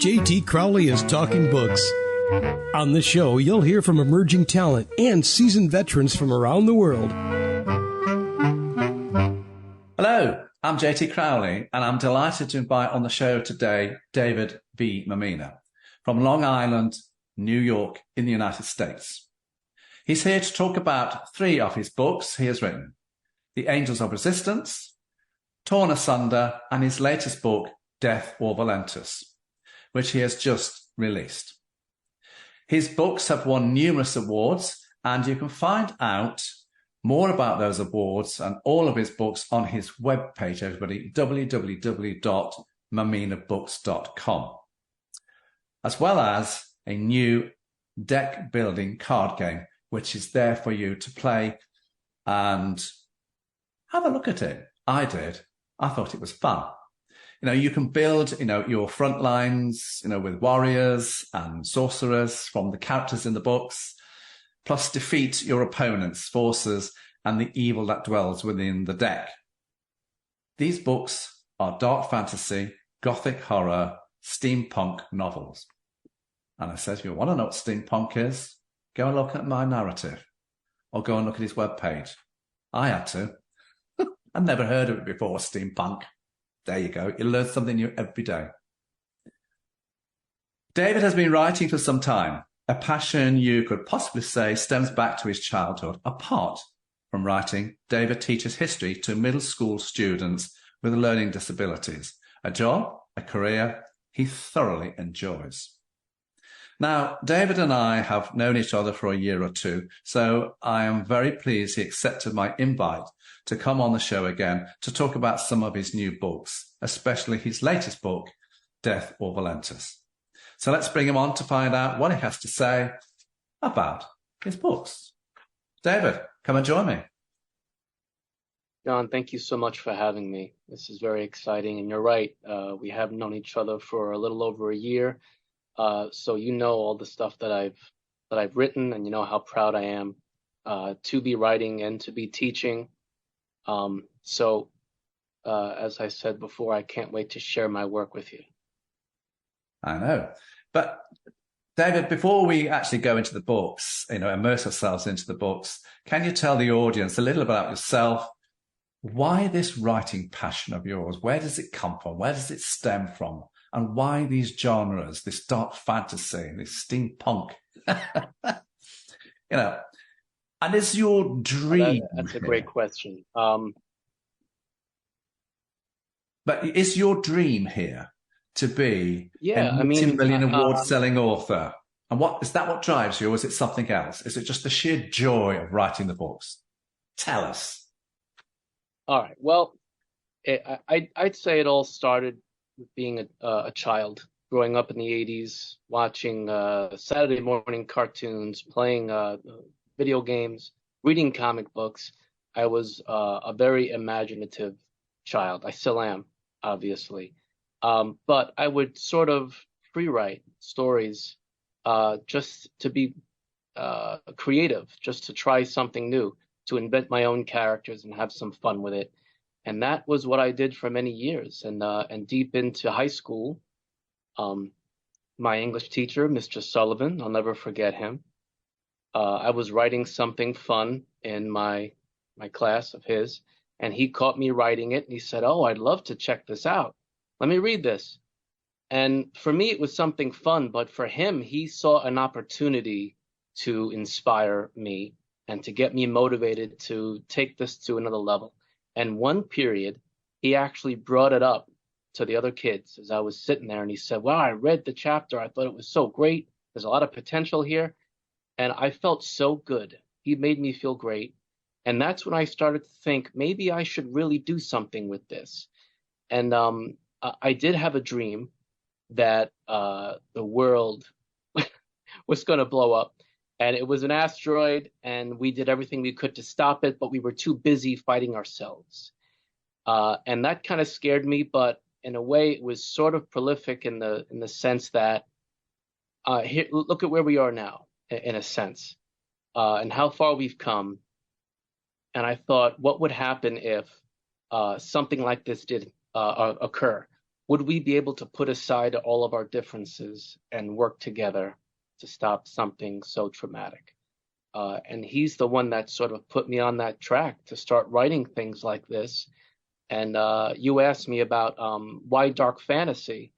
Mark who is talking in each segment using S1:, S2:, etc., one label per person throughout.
S1: JT Crowley is Talking Books. On this show, you'll hear from emerging talent and seasoned veterans from around the world.
S2: Hello, I'm JT Crowley, and I'm delighted to invite on the show today David V. Mammina from Long Island, New York, in the United States. He's here to talk about 3 of his books he has written: The Angels of Resistance, Torn Asunder, and his latest book, Death or Valentus, which he has just released. His books have won numerous awards, and you can find out more about those awards and all of his books on his webpage, everybody, www.mamminabooks.com, as well as a new deck building card game, which is there for you to play and have a look at it. I did. I thought it was fun. You can build, your front lines, with warriors and sorcerers from the characters in the books, plus defeat your opponent's forces and the evil that dwells within the deck. These books are dark fantasy, gothic horror, steampunk novels. And I said, if you want to know what steampunk is, go and look at my narrative or go and look at his webpage. I had to. I'd never heard of it before, steampunk. There you go. You learn something new every day. David has been writing for some time, a passion you could possibly say stems back to his childhood. Apart from writing, David teaches history to middle school students with learning disabilities, a job, a career he thoroughly enjoys. Now, David and I have known each other for a year or 2, so I am very pleased he accepted my invite to come on the show again to talk about some of his new books, especially his latest book, Death or Valentus. So let's bring him on to find out what he has to say about his books. David, come and join me.
S3: John, thank you so much for having me. This is very exciting, and you're right. We have known each other for a little over a year, so you know all the stuff that I've written, and you know how proud I am to be writing and to be teaching. As I said before, I can't wait to share my work with you.
S2: I know. But David, before we actually go into the books, immerse ourselves into the books, can you tell the audience a little about yourself? Why this writing passion of yours? Where does it come from? Where does it stem from? And why these genres, this dark fantasy, this steampunk? And is your dream...
S3: That's a great question.
S2: But is your dream here to be a multi-million award-selling author? And is that what drives you, or is it something else? Is it just the sheer joy of writing the books? Tell us.
S3: All right. Well, I'd say it all started with being a child, growing up in the 80s, watching Saturday morning cartoons, playing video games, reading comic books. I was a very imaginative child. I still am, obviously. But I would sort of free write stories just to be creative, just to try something new, to invent my own characters and have some fun with it. And that was what I did for many years. And deep into high school, my English teacher, Mr. Sullivan, I'll never forget him. I was writing something fun in my class of his, and he caught me writing it, and he said, "Oh, I'd love to check this out. Let me read this." And for me, it was something fun, but for him, he saw an opportunity to inspire me and to get me motivated to take this to another level. And one period, he actually brought it up to the other kids as I was sitting there, and he said, "Wow, I read the chapter. I thought it was so great. There's a lot of potential here." And I felt so good. He made me feel great. And that's when I started to think, maybe I should really do something with this. And I did have a dream that the world was going to blow up. And it was an asteroid, and we did everything we could to stop it, but we were too busy fighting ourselves. And that kind of scared me, but in a way, it was sort of prolific in the sense that here, look at where we are now, in a sense, and how far we've come. And I thought, what would happen if something like this did occur? would we be able to put aside all of our differences and work together to stop something so traumatic? And he's the one that sort of put me on that track to start writing things like this. And you asked me about why dark fantasy.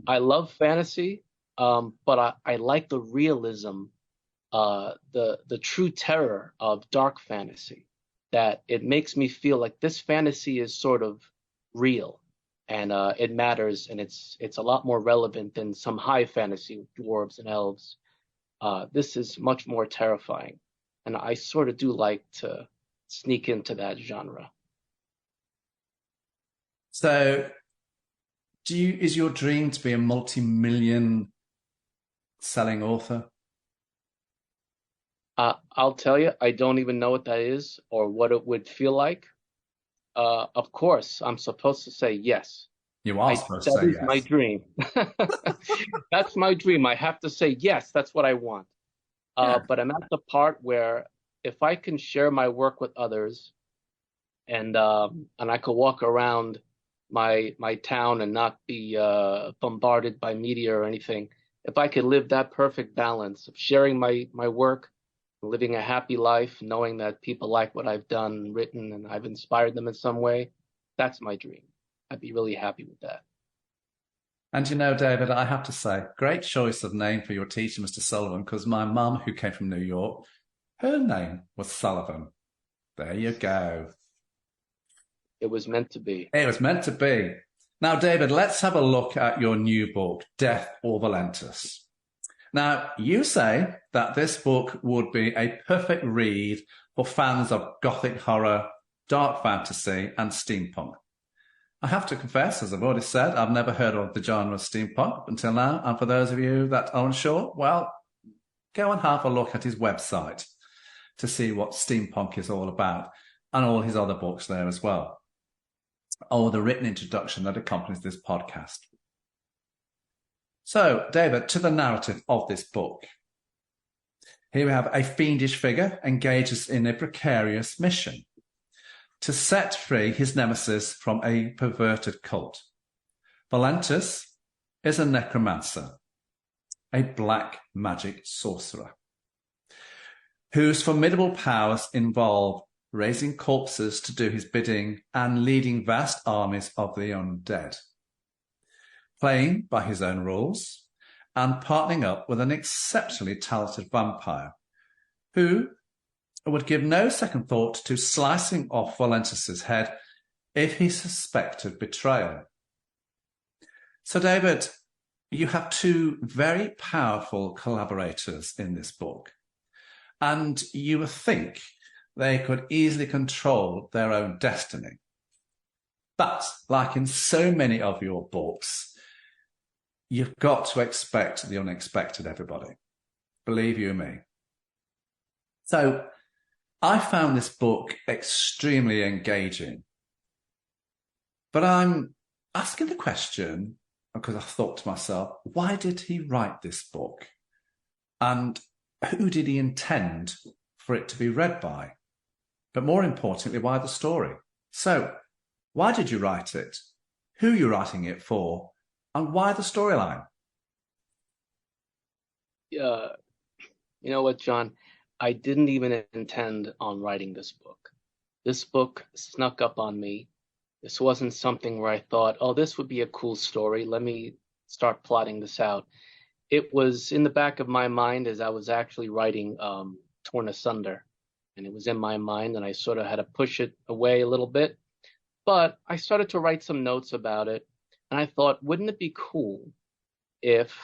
S3: I love fantasy, but I like the realism, the true terror of dark fantasy. That it makes me feel like this fantasy is sort of real, and it matters, and it's a lot more relevant than some high fantasy with dwarves and elves. This is much more terrifying, and I sort of do like to sneak into that genre.
S2: So, is your dream to be a multi-million selling author?
S3: I'll tell you, I don't even know what that is or what it would feel like. Of course, I'm supposed to say yes.
S2: You are supposed to say yes.
S3: That is my dream. That's my dream. I have to say yes. That's what I want. But I'm at the part where if I can share my work with others, and I could walk around my town and not be bombarded by media or anything, if I could live that perfect balance of sharing my work, living a happy life, knowing that people like what I've done and written and I've inspired them in some way, that's my dream. I'd be really happy with that.
S2: And you know, David, I have to say, great choice of name for your teacher, Mr. Sullivan, because my mum, who came from New York, her name was Sullivan. There you go.
S3: It was meant to be.
S2: It was meant to be. Now, David, let's have a look at your new book, Death or Valentus. Now, you say that this book would be a perfect read for fans of gothic horror, dark fantasy, and steampunk. I have to confess, as I've already said, I've never heard of the genre of steampunk until now. And for those of you that are unsure, well, go and have a look at his website to see what steampunk is all about, and all his other books there as well, or the written introduction that accompanies this podcast. So, David, to the narrative of this book. Here we have a fiendish figure engages in a precarious mission to set free his nemesis from a perverted cult. Valentus is a necromancer, a black magic sorcerer, whose formidable powers involve raising corpses to do his bidding and leading vast armies of the undead, playing by his own rules and partnering up with an exceptionally talented vampire who would give no second thought to slicing off Valentus's head if he suspected betrayal. So, David, you have two very powerful collaborators in this book, and you would think they could easily control their own destiny. But, like in so many of your books, you've got to expect the unexpected, everybody. Believe you me. So, I found this book extremely engaging. But I'm asking the question because I thought to myself, why did he write this book? And who did he intend for it to be read by? But more importantly, why the story? So, why did you write it? Who are you writing it for? And why the storyline?
S3: You know what, John? I didn't even intend on writing this book. This book snuck up on me. This wasn't something where I thought, oh, this would be a cool story. Let me start plotting this out. It was in the back of my mind as I was actually writing Torn Asunder. And it was in my mind, and I sort of had to push it away a little bit. But I started to write some notes about it. And I thought, wouldn't it be cool if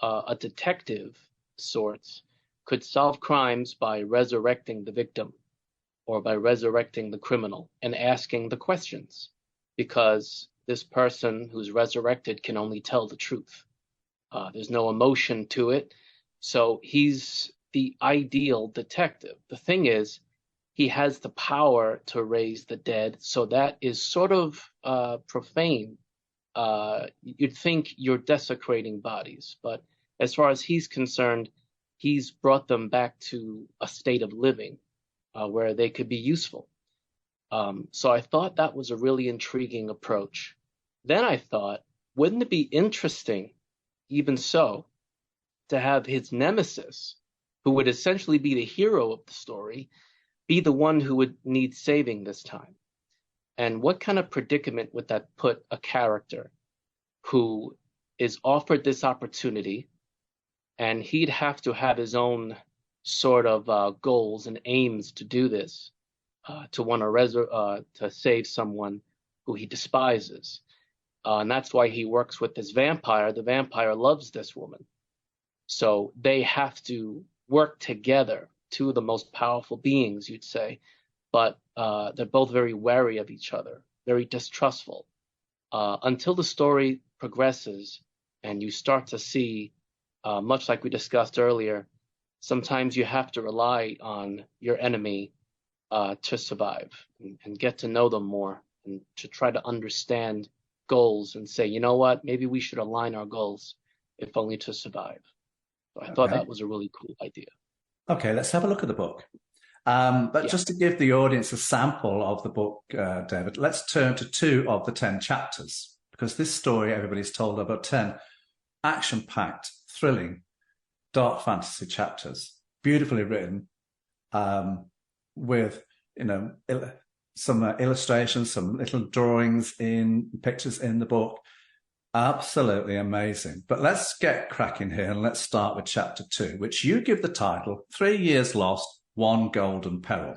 S3: a detective sorts could solve crimes by resurrecting the victim or by resurrecting the criminal and asking the questions, because this person who's resurrected can only tell the truth. There's no emotion to it. So he's the ideal detective. The thing is, he has the power to raise the dead. So that is sort of profane. You'd think you're desecrating bodies, but as far as he's concerned, he's brought them back to a state of living where they could be useful. So I thought that was a really intriguing approach. Then I thought, wouldn't it be interesting, even so, to have his nemesis, who would essentially be the hero of the story, be the one who would need saving this time? And what kind of predicament would that put a character who is offered this opportunity, and he'd have to have his own sort of goals and aims to do this, to want to save someone who he despises. And that's why he works with this vampire. The vampire loves this woman. So they have to work together, two of the most powerful beings, you'd say, but they're both very wary of each other, very distrustful, until the story progresses and you start to see, much like we discussed earlier, sometimes you have to rely on your enemy to survive and get to know them more and to try to understand goals and say, you know what, maybe we should align our goals, if only to survive. So I thought that was a really cool idea.
S2: Okay, let's have a look at the book. But just to give the audience a sample of the book, David, let's turn to 2 of the 10 chapters, because this story, everybody's told about 10 action-packed, thrilling, dark fantasy chapters, beautifully written, with, some illustrations, some little drawings pictures in the book. Absolutely amazing. But let's get cracking here and let's start with chapter 2, which you give the title, 3 Years Lost, One Golden Peril.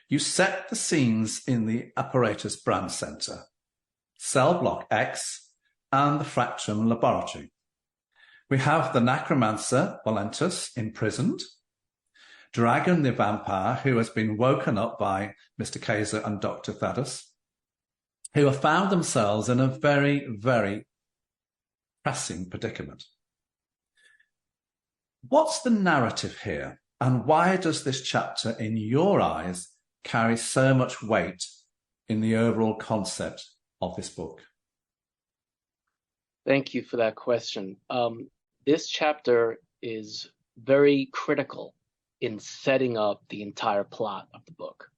S2: You set the scenes in the Apparatus Brand Center, Cell Block X, and the Fractum Laboratory. We have the necromancer, Valentus, imprisoned, Dragon the vampire, who has been woken up by Mr. Kaiser and Dr. Thaddeus, who have found themselves in a very, very pressing predicament. What's the narrative here, and why does this chapter, in your eyes, carry so much weight in the overall concept of this book?
S3: Thank you for that question. This chapter is very critical in setting up the entire plot of the book.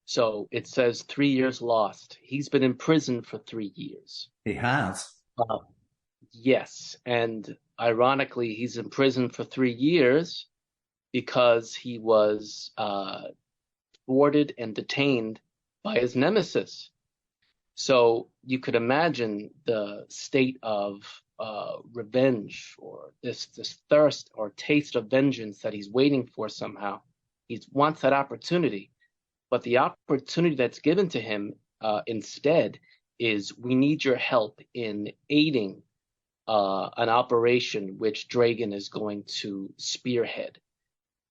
S3: So it says 3 years lost. He's been in prison for 3 years.
S2: He has.
S3: Yes. And ironically, he's in prison for 3 years because he was thwarted and detained by his nemesis. So you could imagine the state of revenge, or this thirst or taste of vengeance that he's waiting for somehow. He wants that opportunity. But the opportunity that's given to him instead is, we need your help in aiding an operation which Dragon is going to spearhead.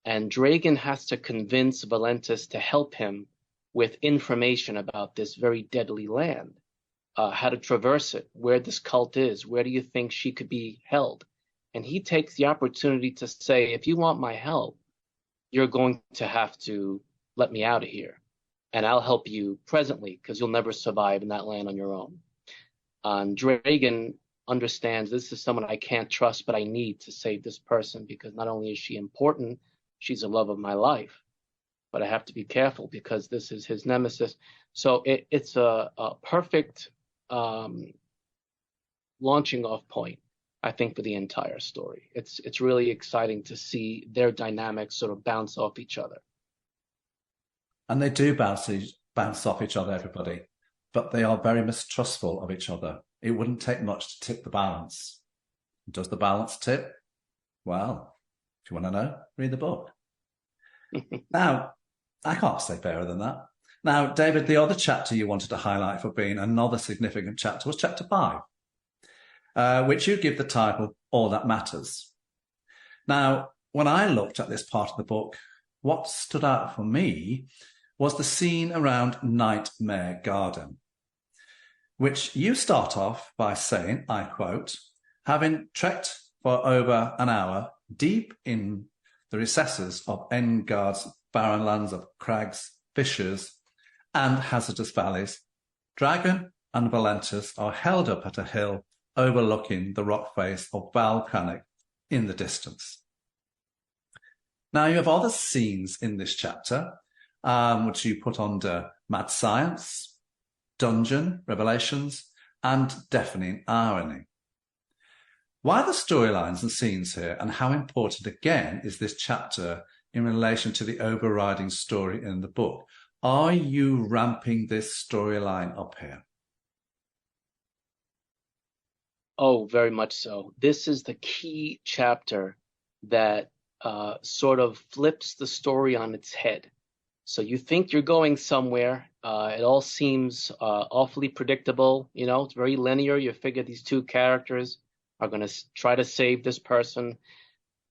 S3: And Dragon has to convince Valentus to help him with information about this very deadly land, how to traverse it, where this cult is, where do you think she could be held? And he takes the opportunity to say, if you want my help, you're going to have to let me out of here, and I'll help you presently, because you'll never survive in that land on your own. Dragon understands, this is someone I can't trust, but I need to save this person, because not only is she important, she's the love of my life, but I have to be careful because this is his nemesis. So it's a perfect launching off point, I think, for the entire story. It's really exciting to see their dynamics sort of bounce off each other.
S2: And they do bounce off each other, everybody, but they are very mistrustful of each other. It wouldn't take much to tip the balance. Does the balance tip? Well, if you want to know, read the book. Now, I can't say fairer than that. Now, David, the other chapter you wanted to highlight for being another significant chapter was chapter 5, which you give the title, All That Matters. Now, when I looked at this part of the book, what stood out for me was the scene around Nightmare Garden, which you start off by saying, I quote, having trekked for over an hour deep in the recesses of Engard's barren lands of crags, fissures, and hazardous valleys, Dragon and Valentus are held up at a hill overlooking the rock face of Valcanic in the distance. Now, you have other scenes in this chapter, which you put under Mad Science, Dungeon, Revelations, and deafening irony. Why the storylines and scenes here, and how important again is this chapter in relation to the overriding story in the book? Are you ramping this storyline up here?
S3: Oh, very much so. This is the key chapter that sort of flips the story on its head. So you think you're going somewhere. It all seems awfully predictable. You know, it's very linear. You figure these two characters are going to try to save this person.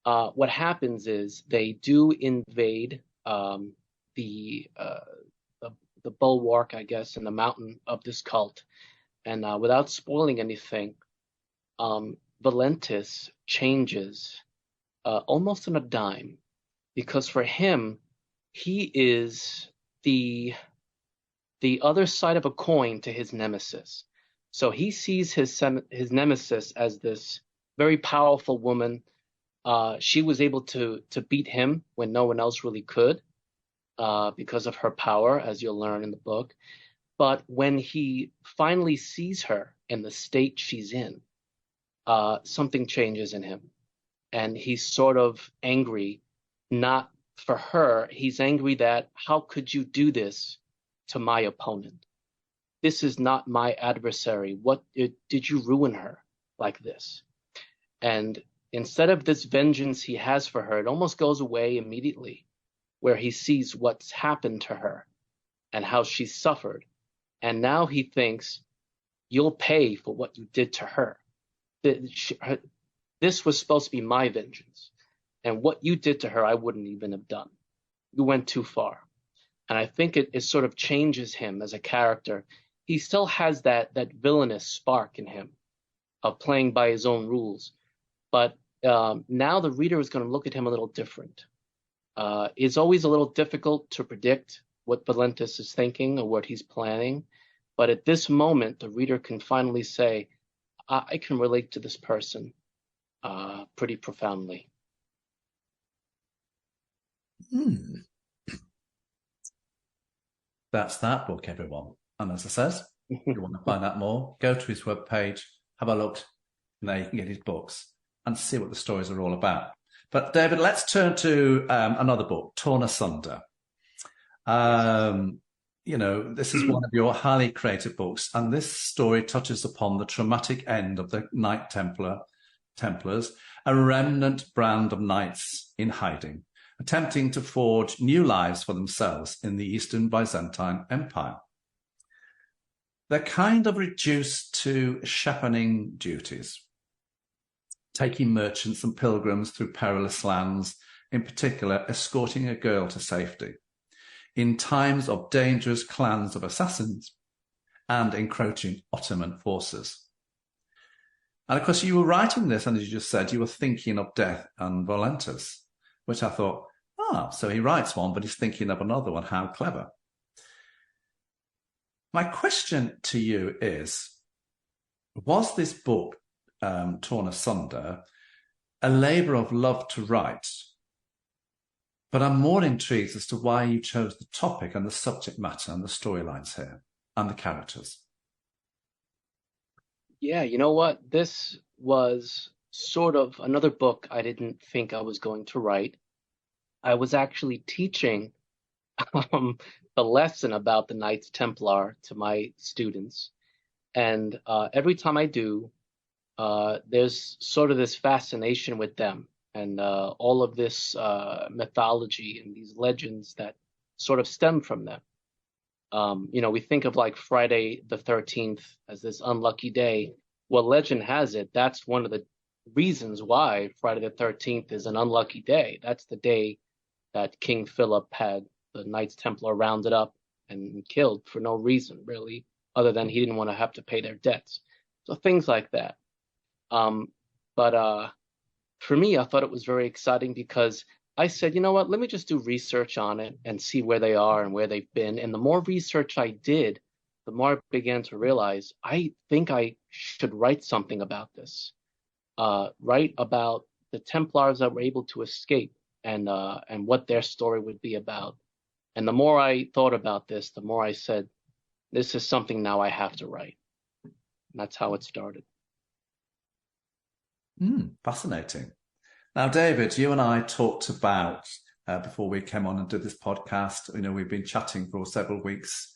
S3: What happens is they do invade the bulwark, I guess, in the mountain of this cult. And without spoiling anything, Valentis changes almost on a dime, because for him, he is the other side of a coin to his nemesis. So he sees his nemesis as this very powerful woman. She was able to beat him when no one else really could, because of her power, as you'll learn in the book. But when he finally sees her in the state she's in, something changes in him. And he's sort of angry, not for her. He's angry that, how could you do this to my opponent? This is not my adversary. What did you ruin her like this? And instead of this vengeance he has for her, it almost goes away immediately, where he sees what's happened to her and how she suffered. And now he thinks, you'll pay for what you did to her. This was supposed to be my vengeance. And what you did to her, I wouldn't even have done. You went too far. And I think it sort of changes him as a character. He still has that villainous spark in him of playing by his own rules. But now the reader is going to look at him a little different. It's always a little difficult to predict what Valentis is thinking or what he's planning. But at this moment, the reader can finally say, I can relate to this person pretty profoundly.
S2: That's that book, everyone. And as I says, if you want to find out more, go to his webpage, have a look, and there you can get his books and see what the stories are all about. But David, let's turn to another book, Torn Asunder. This is one of your highly creative books, and this story touches upon the traumatic end of the Knight Templars, a remnant brand of knights in hiding, attempting to forge new lives for themselves in the Eastern Byzantine Empire. They're kind of reduced to chaperoning duties, taking merchants and pilgrims through perilous lands, in particular escorting a girl to safety, in times of dangerous clans of assassins and encroaching Ottoman forces. And of course, you were writing this, and as you just said, you were thinking of death and Valentis, which I thought, so he writes one, but he's thinking of another one. How clever. My question to you is, was this book, Torn Asunder, a labour of love to write? But I'm more intrigued as to why you chose the topic and the subject matter and the storylines here and the characters.
S3: Yeah, you know what? This was sort of another book I didn't think I was going to write. I was actually teaching the lesson about the Knights Templar to my students. And every time I do, there's sort of this fascination with them and all of this mythology and these legends that sort of stem from them. We think of like Friday the 13th as this unlucky day. Well, legend has it that's one of the reasons why Friday the 13th is an unlucky day. That's the day that King Philip had the Knights Templar rounded up and killed for no reason, really, other than he didn't want to have to pay their debts. So things like that. But for me, I thought it was very exciting because I said, you know what, let me just do research on it and see where they are and where they've been. And the more research I did, the more I began to realize, I think I should write something about this, write about the Templars that were able to escape and what their story would be about. And the more I thought about this, the more I said, this is something now I have to write. And that's how it started.
S2: Fascinating. Now, David, you and I talked about, before we came on and did this podcast, we've been chatting for several weeks,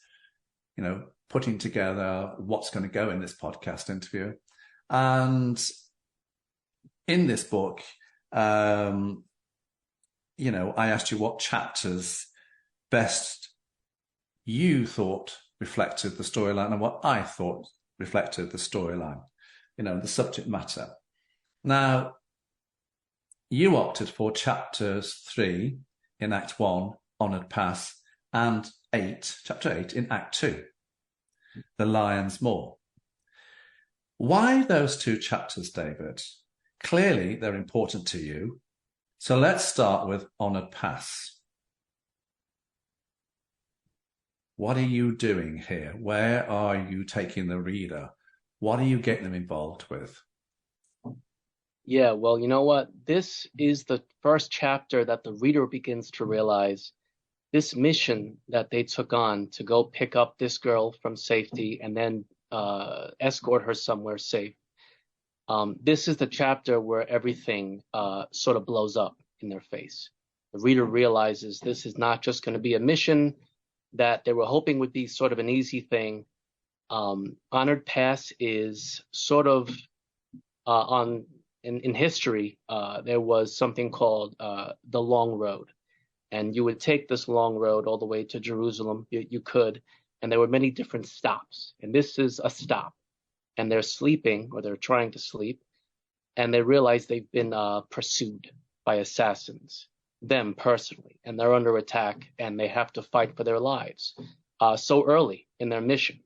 S2: putting together what's going to go in this podcast interview. And in this book, I asked you what chapters best you thought reflected the storyline and what I thought reflected the storyline, the subject matter. Now, you opted for chapters 3 in Act 1, Honoured Pass, and chapter 8 in Act 2, The Lion's Maw. Why those two chapters, David? Clearly, they're important to you. So let's start with Honoured Pass. What are you doing here? Where are you taking the reader? What are you getting them involved with?
S3: Yeah, well, you know what? This is the first chapter that the reader begins to realize this mission that they took on to go pick up this girl from safety and then escort her somewhere safe. This is the chapter where everything sort of blows up in their face. The reader realizes this is not just going to be a mission that they were hoping would be sort of an easy thing. Honoured Pass is sort of in history, there was something called the Long Road. And you would take this long road all the way to Jerusalem. You could. And there were many different stops. And this is a stop. And they're sleeping, or they're trying to sleep. And they realize they've been pursued by assassins, them personally. And they're under attack. And they have to fight for their lives so early in their mission.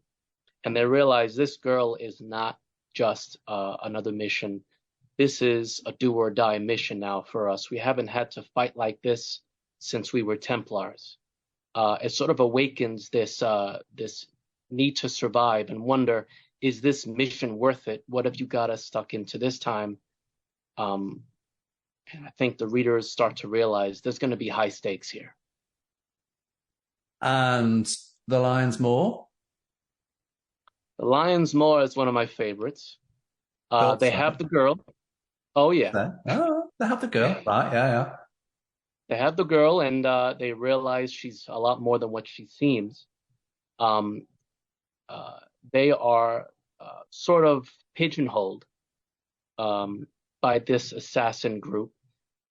S3: And they realize this girl is not just another mission. This is a do or die mission now for us. We haven't had to fight like this since we were Templars. It sort of awakens this need to survive and wonder, is this mission worth it? What have you got us stuck into this time? And I think the readers start to realize there's going to be high stakes here.
S2: And The Lion's Maw?
S3: The Lion's Maw is one of my favorites. They have the girl. Oh, yeah.
S2: They have the girl. Right, yeah.
S3: They have the girl, and they realize she's a lot more than what she seems. They are sort of pigeonholed by this assassin group,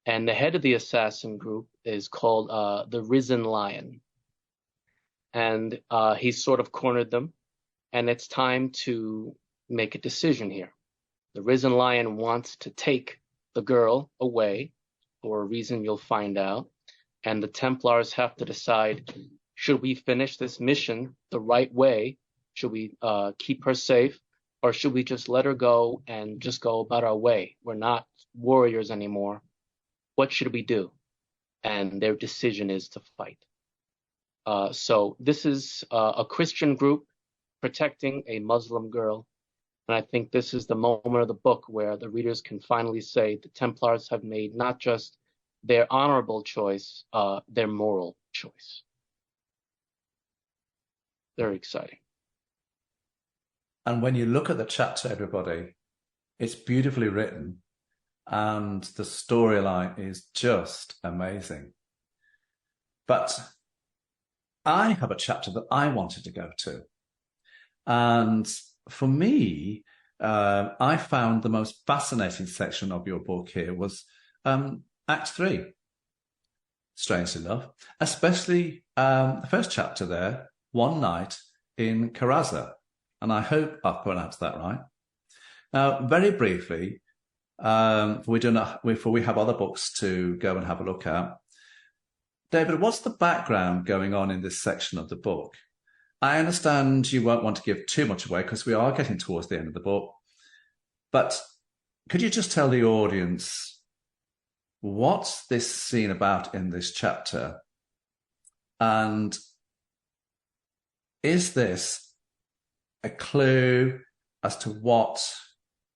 S3: and the head of the assassin group is called the Risen Lion. And he's sort of cornered them, and it's time to make a decision here. The Risen Lion wants to take the girl away for a reason you'll find out. And the Templars have to decide, should we finish this mission the right way? Should we keep her safe? Or should we just let her go and just go about our way? We're not warriors anymore. What should we do? And their decision is to fight. So this is a Christian group protecting a Muslim girl. And I think this is the moment of the book where the readers can finally say the Templars have made not just their honorable choice, their moral choice. Very exciting.
S2: And when you look at the chapter, everybody, it's beautifully written and the storyline is just amazing. But I have a chapter that I wanted to go to. And for me, I found the most fascinating section of your book here was Act 3, strangely enough, especially the first chapter there, One Night in Karaza. And I hope I've pronounced that right. Now, very briefly, before we have other books to go and have a look at, David, what's the background going on in this section of the book? I understand you won't want to give too much away because we are getting towards the end of the book. But could you just tell the audience what's this scene about in this chapter? And is this a clue as to what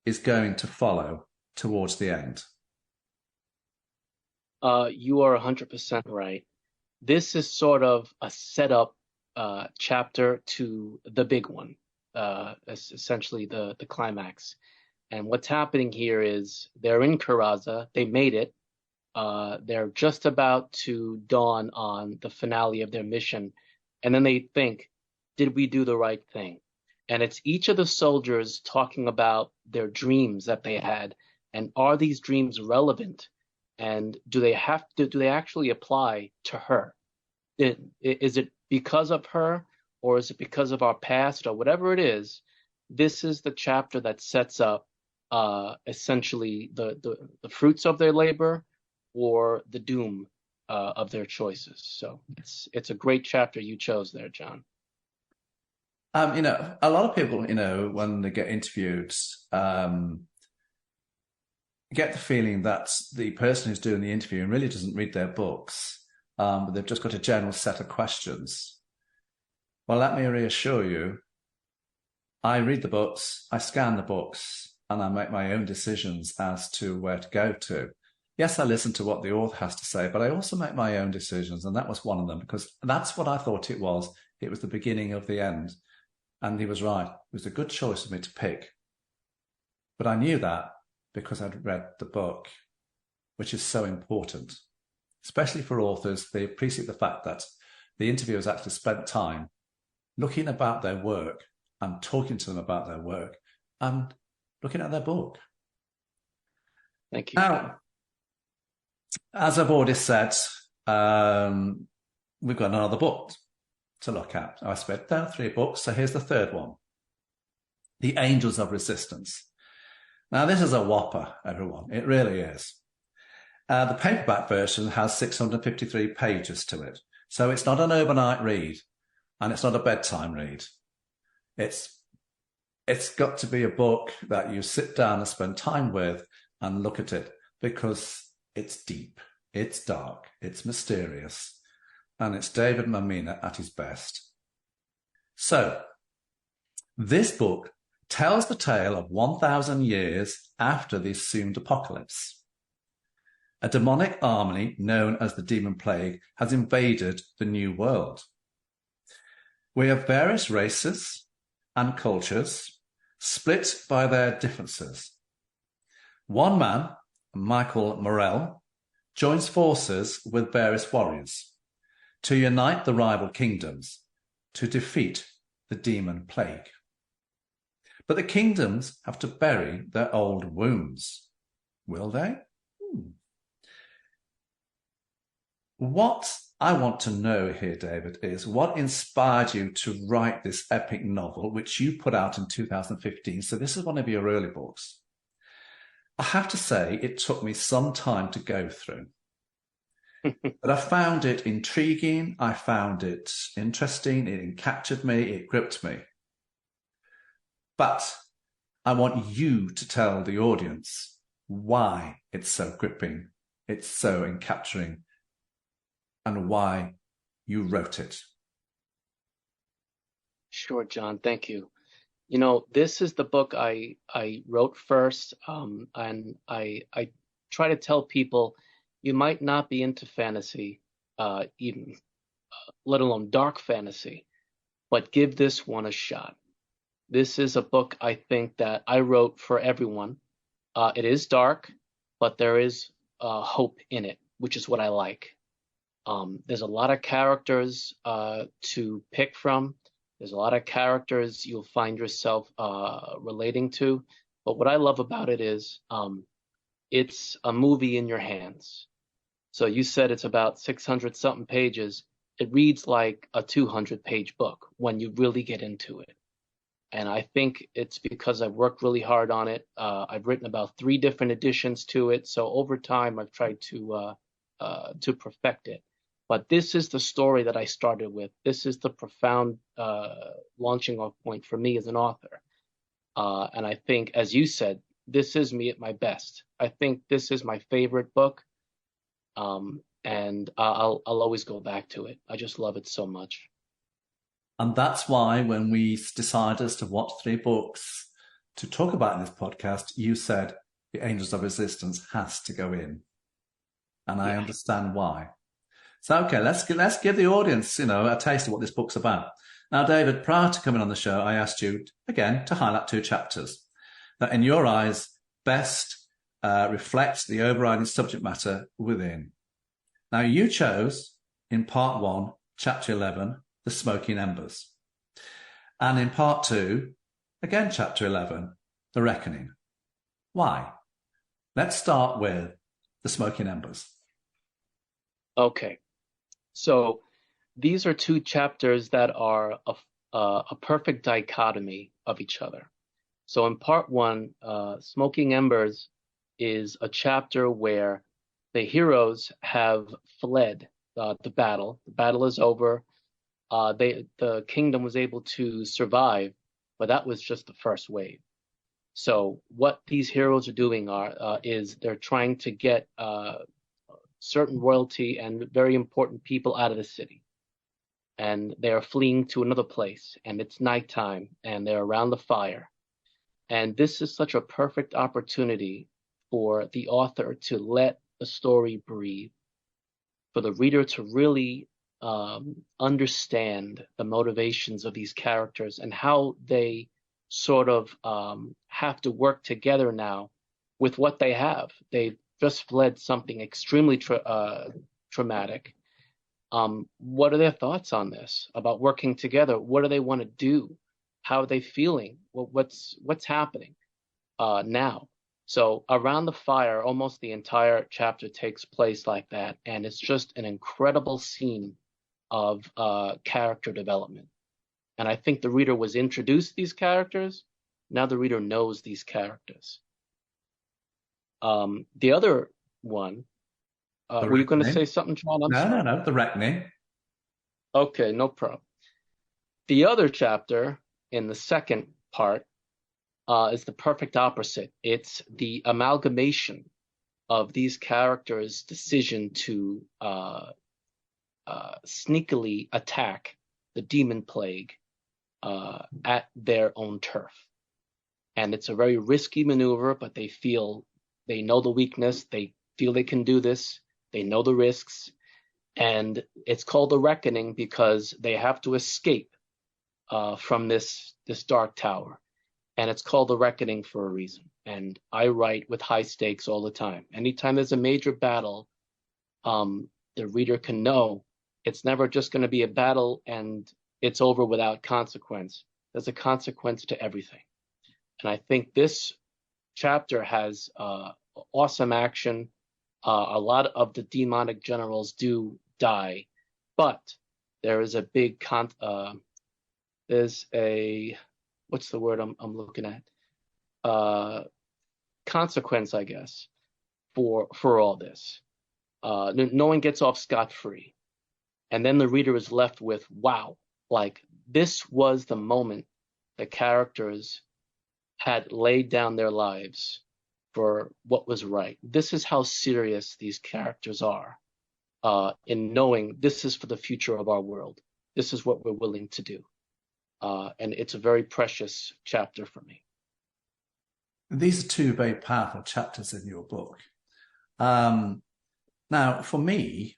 S2: is going to follow towards the end?
S3: You are 100% right. This is sort of a setup chapter to the big one. essentially the climax. And what's happening here is they're in Karaza, they made it. They're just about to dawn on the finale of their mission, and then they think, did we do the right thing? And it's each of the soldiers talking about their dreams that they had, and are these dreams relevant? And do they actually apply to her? Is it because of her, or is it because of our past, or whatever it is? This is the chapter that sets up essentially the fruits of their labor or the doom of their choices. So it's a great chapter you chose there, John.
S2: A lot of people, when they get interviewed, get the feeling that the person who's doing the interview really doesn't read their books, but they've just got a general set of questions. Well, let me reassure you, I read the books, I scan the books, and I make my own decisions as to where to go to. Yes, I listen to what the author has to say, but I also make my own decisions, and that was one of them, because that's what I thought it was. It was the beginning of the end. And he was right. It was a good choice for me to pick. But I knew that because I'd read the book, which is so important, especially for authors. They appreciate the fact that the interviewers actually spent time looking about their work and talking to them about their work and looking at their book.
S3: Thank you.
S2: Now, as I've already said, we've got another book to look at. I spent down 3 books, so here's the third one. The Angels of Resistance. Now, this is a whopper, everyone. It really is. The paperback version has 653 pages to it, so it's not an overnight read, and it's not a bedtime read. It's got to be a book that you sit down and spend time with and look at it, because it's deep, it's dark, it's mysterious, and it's David Mammina at his best. So, this book tells the tale of 1,000 years after the assumed apocalypse. A demonic army known as the Demon Plague has invaded the New World. We have various races and cultures split by their differences. One man, Michael Morell, joins forces with various warriors to unite the rival kingdoms to defeat the Demon Plague. But the kingdoms have to bury their old wounds. Will they? What I want to know here, David, is what inspired you to write this epic novel, which you put out in 2015. So this is one of your early books. I have to say, it took me some time to go through. But I found it intriguing. I found it interesting. It captured me. It gripped me. But I want you to tell the audience why it's so gripping, it's so encapturing, and why you wrote it.
S3: Sure, John. Thank you. This is the book I wrote first, and I try to tell people you might not be into fantasy, even let alone dark fantasy, but give this one a shot. This is a book I think that I wrote for everyone. It is dark, but there is hope in it, which is what I like. There's a lot of characters to pick from. There's a lot of characters you'll find yourself relating to. But what I love about it is it's a movie in your hands. So you said it's about 600 something pages. It reads like a 200-page book when you really get into it. And I think it's because I've worked really hard on it. I've written about 3 different editions to it. So over time, I've tried to perfect it. But this is the story that I started with. This is the profound launching off point for me as an author. And I think, as you said, this is me at my best. I think this is my favorite book. And I'll always go back to it. I just love it so much.
S2: And that's why when we decided as to what 3 books to talk about in this podcast, you said The Angels of Resistance has to go in. And I understand why. So, okay, let's give the audience, a taste of what this book's about. Now, David, prior to coming on the show, I asked you, again, to highlight 2 chapters that, in your eyes, best reflect the overriding subject matter within. Now, you chose, in part 1, chapter 11, The Smoking Embers. And in part 2, again, chapter 11, The Reckoning. Why? Let's start with The Smoking Embers.
S3: Okay. So these are 2 chapters that are a perfect dichotomy of each other. So in part 1, Smoking Embers is a chapter where the heroes have fled the battle. The battle is over. The kingdom was able to survive, but that was just the first wave. So what these heroes are doing is they're trying to get certain royalty and very important people out of the city. And they're fleeing to another place, and it's nighttime, and they're around the fire. And this is such a perfect opportunity for the author to let the story breathe, for the reader to really understand the motivations of these characters and how they sort of have to work together now with what they have. They've just fled something extremely traumatic. What are their thoughts on this about working together? What do they want to do? How are they feeling? What's happening now? So around the fire, almost the entire chapter takes place like that, and it's just an incredible scene of character development. And I think the reader was introduced to these characters. Now the reader knows these characters. The other one, were you going to say something, John?
S2: No, The Reckoning.
S3: Okay, no problem. The other chapter in the second part is the perfect opposite. It's the amalgamation of these characters' decision to sneakily attack the demon plague at their own turf. And it's a very risky maneuver, but they know the weakness, they feel they can do this, they know the risks, and it's called The Reckoning because they have to escape from this dark tower. And it's called The Reckoning for a reason. And I write with high stakes all the time. Anytime there's a major battle, the reader can know it's never just going to be a battle and it's over without consequence. There's a consequence to everything. And I think this chapter has awesome action. A lot of the demonic generals do die, but there is a big there's a, what's the word I'm looking at? Consequence, I guess, for all this. No one gets off scot-free. And then the reader is left with, wow, like this was the moment the characters had laid down their lives for what was right. This is how serious these characters are in knowing this is for the future of our world. This is what we're willing to do. And it's a very precious chapter for me.
S2: These are 2 very powerful chapters in your book. Now, for me,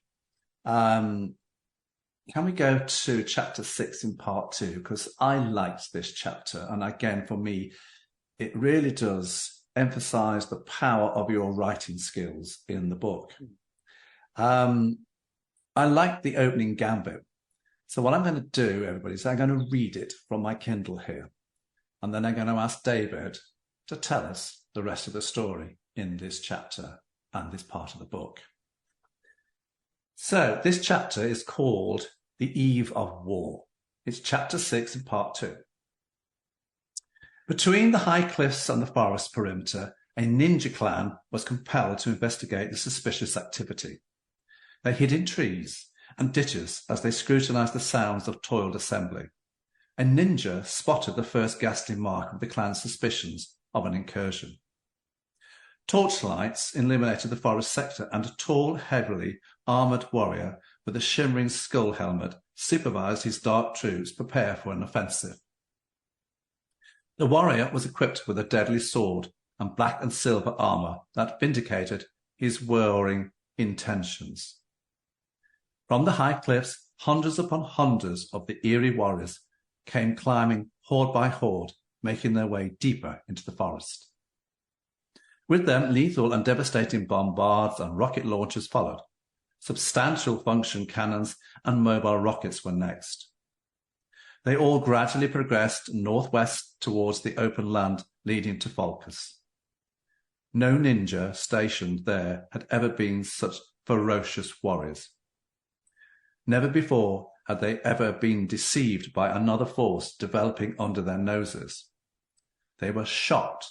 S2: can we go to chapter 6 in part 2? Because I liked this chapter. And again, for me, it really does emphasize the power of your writing skills in the book. I like the opening gambit. So what I'm going to do, everybody, is I'm going to read it from my Kindle here. And then I'm going to ask David to tell us the rest of the story in this chapter and this part of the book. So this chapter is called The Eve of War. It's chapter 6 in part 2. Between the high cliffs and the forest perimeter, a ninja clan was compelled to investigate the suspicious activity. They hid in trees and ditches as they scrutinized the sounds of toiled assembly. A ninja spotted the first ghastly mark of the clan's suspicions of an incursion. Torchlights illuminated the forest sector, and a tall, heavily armoured warrior with a shimmering skull helmet supervised his dark troops prepare for an offensive. The warrior was equipped with a deadly sword and black and silver armour that vindicated his warring intentions. From the high cliffs, hundreds upon hundreds of the eerie warriors came climbing horde by horde, making their way deeper into the forest. With them, lethal and devastating bombards and rocket launchers followed. Substantial function cannons and mobile rockets were next. They all gradually progressed northwest towards the open land leading to Falcus. No ninja stationed there had ever been such ferocious warriors. Never before had they ever been deceived by another force developing under their noses. They were shocked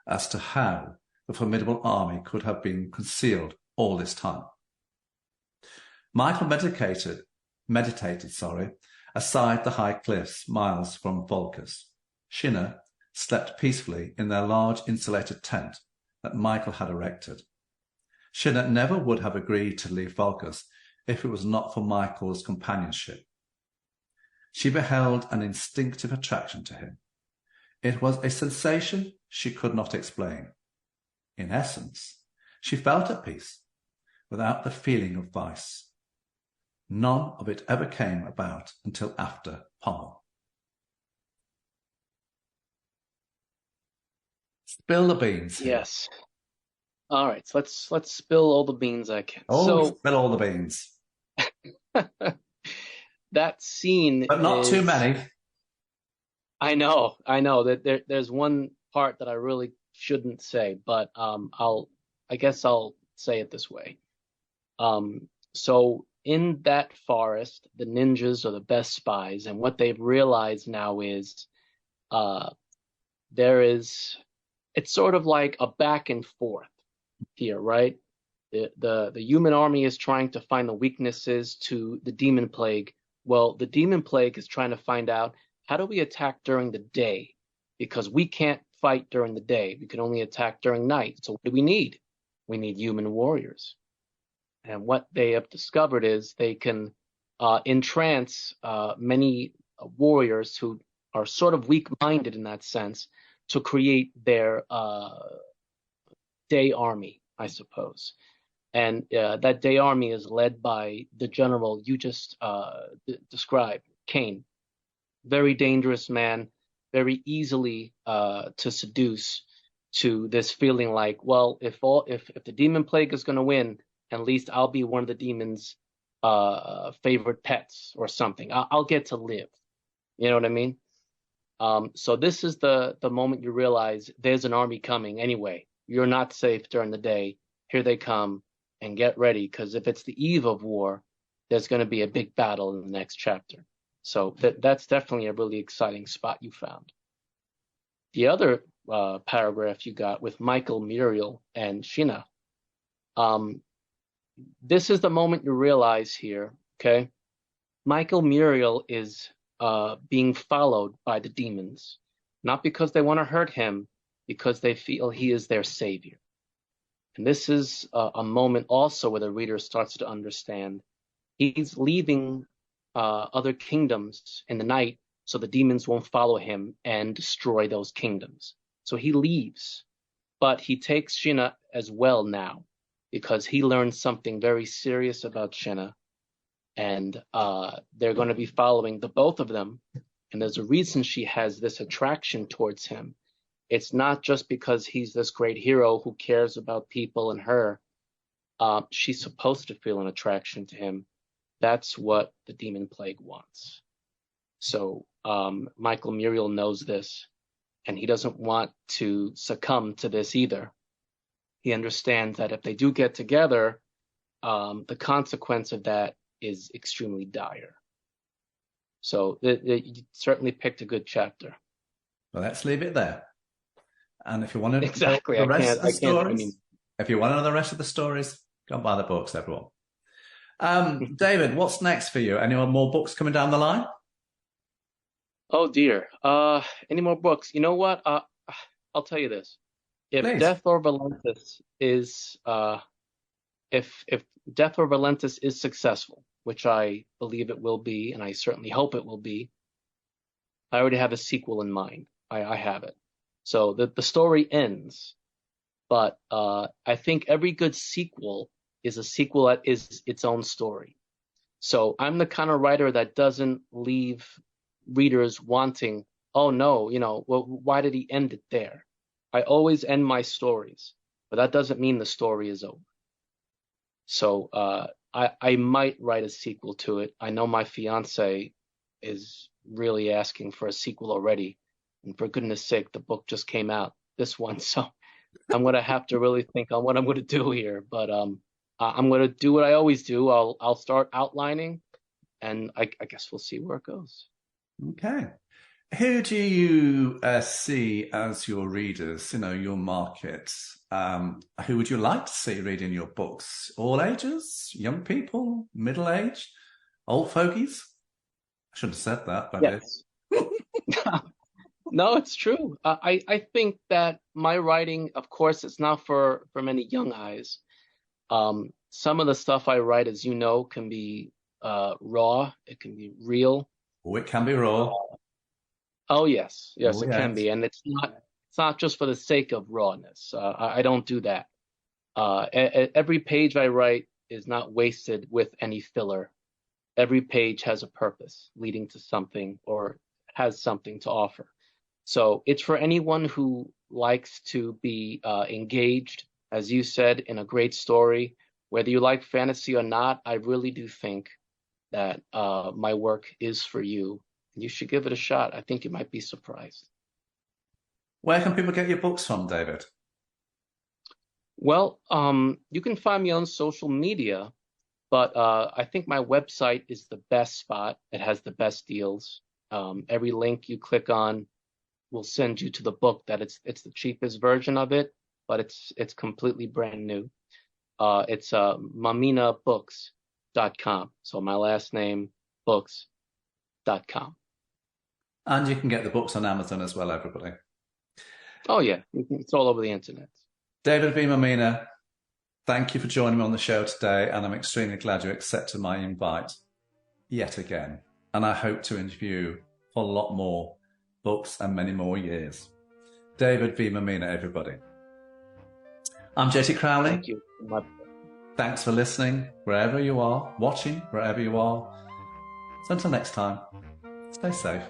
S2: as to how the formidable army could have been concealed all this time. Michael meditated, aside the high cliffs miles from Falcus. Shinna slept peacefully in their large insulated tent that Michael had erected. Shinna never would have agreed to leave Falcus if it was not for Michael's companionship. She beheld an instinctive attraction to him. It was a sensation she could not explain. In essence, she felt at peace without the feeling of vice. None of it ever came about until after Pommel. Spill the beans.
S3: Yes. All right, so let's spill all the beans I can.
S2: Spill all the beans.
S3: That scene,
S2: but not too many.
S3: I know that there's one part that I really shouldn't say, but I guess I'll say it this way. So in that forest, the ninjas are the best spies, and what they've realized now is it's sort of like a back and forth here, right? The human army is trying to find the weaknesses to the demon plague. Well, the demon plague is trying to find out, how do we attack during the day? Because we can't fight during the day. We can only attack during night. So what do we need? We need human warriors. And what they have discovered is they can entrance many warriors who are sort of weak-minded in that sense to create their day army, I suppose. And that day army is led by the general you just described, Cain. Very dangerous man, very easily to seduce to this feeling like, well, if the demon plague is going to win, at least I'll be one of the demon's favorite pets or something. I'll get to live. You know what I mean? So this is the moment you realize there's an army coming anyway. You're not safe during the day. Here they come, and get ready, because if it's the eve of war, there's going to be a big battle in the next chapter. So that's definitely a really exciting spot you found. The other paragraph you got with Michael, Muriel, and Shinna. This is the moment you realize here, okay? Michael Muriel is being followed by the demons, not because they want to hurt him, because they feel he is their savior. And this is a moment also where the reader starts to understand he's leaving other kingdoms in the night so the demons won't follow him and destroy those kingdoms. So he leaves, but he takes Shinna as well now because he learned something very serious about Shinna, and they're going to be following the both of them. And there's a reason she has this attraction towards him. It's not just because he's this great hero who cares about people and her. She's supposed to feel an attraction to him. That's what the demon plague wants. So Michael Muriel knows this, and he doesn't want to succumb to this either. He understands that if they do get together, the consequence of that is extremely dire. So you certainly picked a good chapter.
S2: Well, let's leave it there. And if you want to
S3: exactly,
S2: the rest of the stories, if you want to know the rest of the stories, go and buy the books, everyone. David, what's next for you? Any more books coming down the line?
S3: Oh dear. Any more books? You know what? I'll tell you this. If
S2: Please.
S3: Death or Valentis is if Death or Valentis is successful, which I believe it will be, and I certainly hope it will be, I already have a sequel in mind. I have it. So the story ends, but I think every good sequel is a sequel that is its own story. So I'm the kind of writer that doesn't leave readers wanting, oh no, well, why did he end it there? I always end my stories, but that doesn't mean the story is over. So I might write a sequel to it. I know my fiance is really asking for a sequel already. And for goodness sake, the book just came out, this one. So I'm going to have to really think on what I'm going to do here. But I'm going to do what I always do. I'll start outlining, and I guess we'll see where it goes.
S2: Okay. Who do you see as your readers, your market? Who would you like to see reading your books? All ages, young people, middle-aged, old fogies? I should have said that, but
S3: yes. No, it's true. I think that my writing, of course, it's not for many young eyes. Some of the stuff I write, as you know, can be raw. It can be real.
S2: Oh, it can be raw.
S3: Oh yes, it can be, and it's not just for the sake of rawness. I don't do that. Every page I write is not wasted with any filler. Every page has a purpose, leading to something or has something to offer. So it's for anyone who likes to be engaged, as you said, in a great story. Whether you like fantasy or not, I really do think that my work is for you. You should give it a shot. I think you might be surprised.
S2: Where can people get your books from, David?
S3: Well, you can find me on social media, but I think my website is the best spot. It has the best deals. Every link you click on will send you to the book that it's the cheapest version of it, but it's completely brand new. It's mamminabooks.com. So my last name, books.com.
S2: And you can get the books on Amazon as well, everybody.
S3: Oh, yeah. It's all over the internet.
S2: David V. Mammina, thank you for joining me on the show today, and I'm extremely glad you accepted my invite yet again. And I hope to interview you for a lot more books and many more years. David V. Mammina, everybody. I'm JT Crowley.
S3: Thank you.
S2: Thanks for listening, wherever you are, watching, wherever you are. So until next time, stay safe.